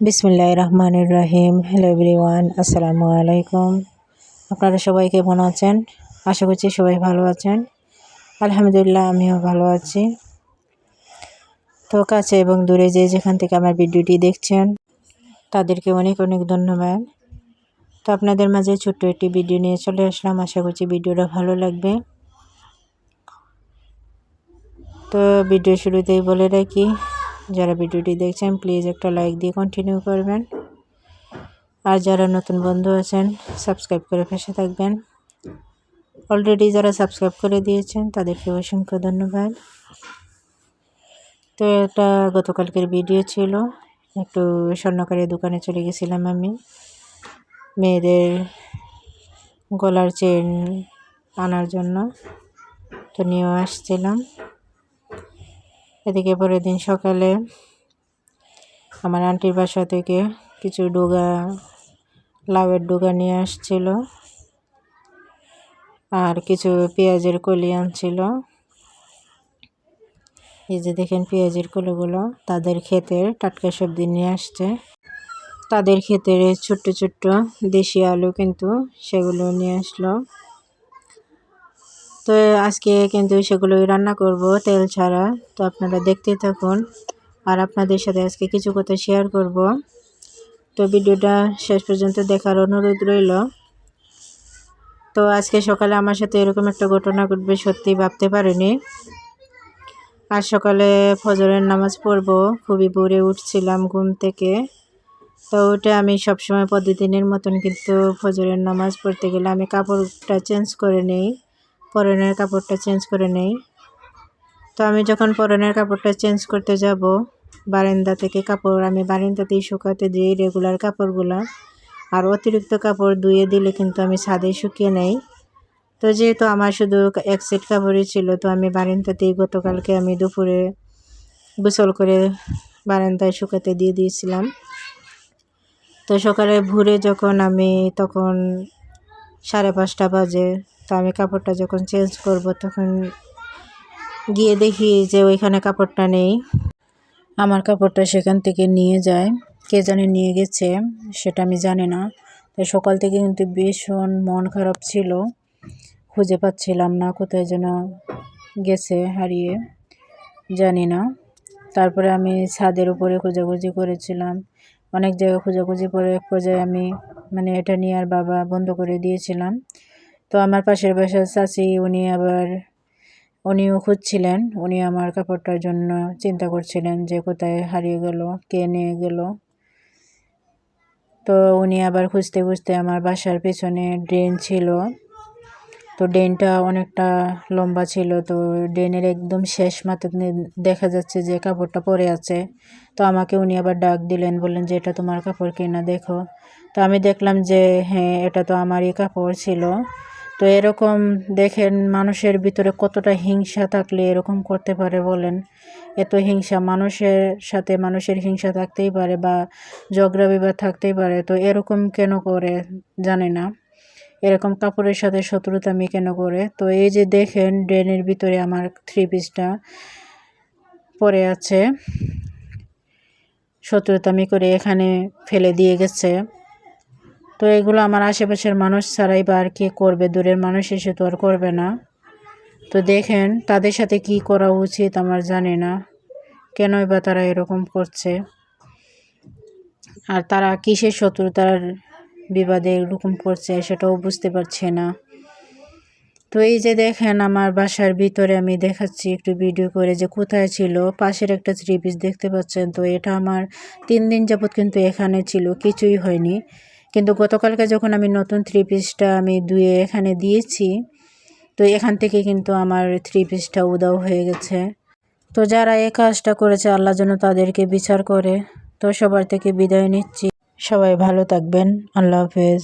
বিসমিল্লাহির রহমানির রহিম। Hello everyone, আসসালামু আলাইকুম। আপনারা সবাই কেমন আছেন? আশা করছি সবাই ভালো আছেন। আলহামদুলিল্লাহ, আমিও ভালো আছি। তো কাছে এবং দূরে যেখান থেকে আমার ভিডিওটি দেখছেন তাদেরকে অনেক অনেক ধন্যবাদ। তো আপনাদের মাঝে ছোট্ট একটি ভিডিও নিয়ে চলে আসলাম। আশা করছি ভিডিওটা ভালো লাগবে। তো ভিডিও শুরুতেই বলে রাখি, যারা ভিডিওটি দেখছেন প্লিজ একটা লাইক দিয়ে কন্টিনিউ করবেন। আর যারা নতুন বন্ধু আছেন সাবস্ক্রাইব করে পাশে থাকবেন। অলরেডি যারা সাবস্ক্রাইব করে দিয়েছেন তাদেরকে অসংখ্য ধন্যবাদ। তো এটা গতকালকের ভিডিও ছিল। একটু স্বর্ণকারের দোকানে চলে গেছিলাম আমি, মেয়েদের গলার চেন আনার জন্য। তো নিয়েও আসছিলাম। এদিকে পরের দিন সকালে আমার আন্টির বাসা থেকে কিছু ডোগা, লাউয়ের ডোগা নিয়ে আসছিল, আর কিছু পেঁয়াজের কলি আনছিল। এই যে দেখেন পেঁয়াজের কলিগুলো তাদের ক্ষেতের টাটকা সবজি নিয়ে আসছে। তাদের ক্ষেতের ছোট্ট ছোট্ট দেশি আলু কিন্তু সেগুলো নিয়ে আসলো। তো আজকে কিন্তু সেগুলোই রান্না করব তেল ছাড়া। তো আপনারা দেখতেই থাকুন, আর আপনাদের সাথে আজকে কিছু কথা শেয়ার করব। তো ভিডিওটা শেষ পর্যন্ত দেখার অনুরোধ রইল। তো আজকে সকালে আমার সাথে এরকম একটা ঘটনা ঘটবে সত্যি ভাবতে পারিনি। আজ সকালে ফজরের নামাজ পড়ব, খুবই ভোরে উঠছিলাম ঘুম থেকে। তো ওটা আমি সবসময় প্রতিদিনের মতন কিন্তু ফজরের নামাজ পড়তে গেলে আমি কাপড়টা চেঞ্জ করে নেই, পরনের কাপড়টা চেঞ্জ করে নেই। তো আমি যখন পরনের কাপড়টা চেঞ্জ করতে যাব, বারান্দা থেকে কাপড় আমি বারান্দাতেই শুকাতে দিই রেগুলার কাপড়গুলো, আর অতিরিক্ত কাপড় ধুয়ে দিলে কিন্তু আমি ছাদে শুকিয়ে নেই। তো যেহেতু আমার শুধু এক সেট কাপড়ই ছিল, তো আমি বারান্দাতেই গতকালকে আমি দুপুরে গোসল করে বারান্দায় শুকাতে দিয়ে দিয়েছিলাম। তো সকালে ভোরে যখন আমি তখন 5:30 বাজে, তো আমি কাপড়টা যখন চেঞ্জ করব তখন গিয়ে দেখি যে ওইখানে কাপড়টা নেই। আমার কাপড়টা সেখান থেকে নিয়ে যায়, কে জানি নিয়ে গেছে সেটা আমি জানি না। তো সকাল থেকে কিন্তু ভীষণ মন খারাপ ছিল, খুঁজে পাচ্ছিলাম না, কোথায় যেন গেছে হারিয়ে, জানি না। তারপরে আমি ছাদের উপরে খোঁজাখুঁজি করেছিলাম, অনেক জায়গায় খোঁজাখুঁজি করে এক পর্যায়ে আমি এটা নিয়ে আর বাবা বন্ধ করে দিয়েছিলাম। তো আমার পাশের বাসার চাচি উনিও খুঁজছিলেন, উনি আমার কাপড়টার জন্য চিন্তা করছিলেন যে কোথায় হারিয়ে গেল, কে নিয়ে গেল। তো উনি আবার খুঁজতে খুঁজতে আমার বাসার পেছনে ড্রেন ছিল, তো ড্রেনটা অনেকটা লম্বা ছিল। তো ড্রেনের একদম শেষ মাথাতে দেখা যাচ্ছে যে কাপড়টা পরে আছে। তো আমাকে উনি আবার ডাক দিলেন, বললেন যে এটা তোমার কাপড় কিনা দেখো। তো আমি দেখলাম যে হ্যাঁ, এটা তো আমারই কাপড় ছিল। তো এরকম দেখেন মানুষের ভিতরে কতটা হিংসা থাকলে এরকম করতে পারে বলেন। এত হিংসা, মানুষের সাথে মানুষের হিংসা থাকতেই পারে বা ঝগড়া বিবাদ থাকতেই পারে, তো এরকম কেন করে জানি না, এরকম কাপড়ের সাথে শত্রুতামি কেন করে। তো এই যে দেখেন ড্রেনের ভিতরে আমার 3 পিসটা পড়ে আছে, শত্রুতামি করে এখানে ফেলে দিয়ে গেছে। তো এগুলো আমার আশেপাশের মানুষ ছাড়াই বা আর কে করবে, দূরের মানুষ এসে তো আর করবে না। তো দেখেন তাদের সাথে কি করা উচিত আমার জানি না, কেনই বা তারা এরকম করছে, আর তারা কিসের শত্রুতার বিবাদে এরকম করছে সেটাও বুঝতে পারছে না। তো এই যে দেখেন আমার বাসার ভিতরে আমি দেখাচ্ছি একটু ভিডিও করে যে কোথায় ছিল, পাশের একটা 3 পিস দেখতে পাচ্ছেন। তো এটা আমার 3 দিন যাবৎ কিন্তু এখানে ছিল, কিছুই হয়নি। কিন্তু গতকালকে যখন আমি নতুন 3 পিসটা আমি ধুয়ে এখানে দিয়েছি, তো এখান থেকে কিন্তু আমার 3 পিসটা উধাও হয়ে গেছে। তো যারা এই কাজটা করেছে আল্লাহ যেন তাদেরকে বিচার করে। তো সবার থেকে বিদায় নিচ্ছি, সবাই ভালো থাকবেন, আল্লাহ হাফেজ।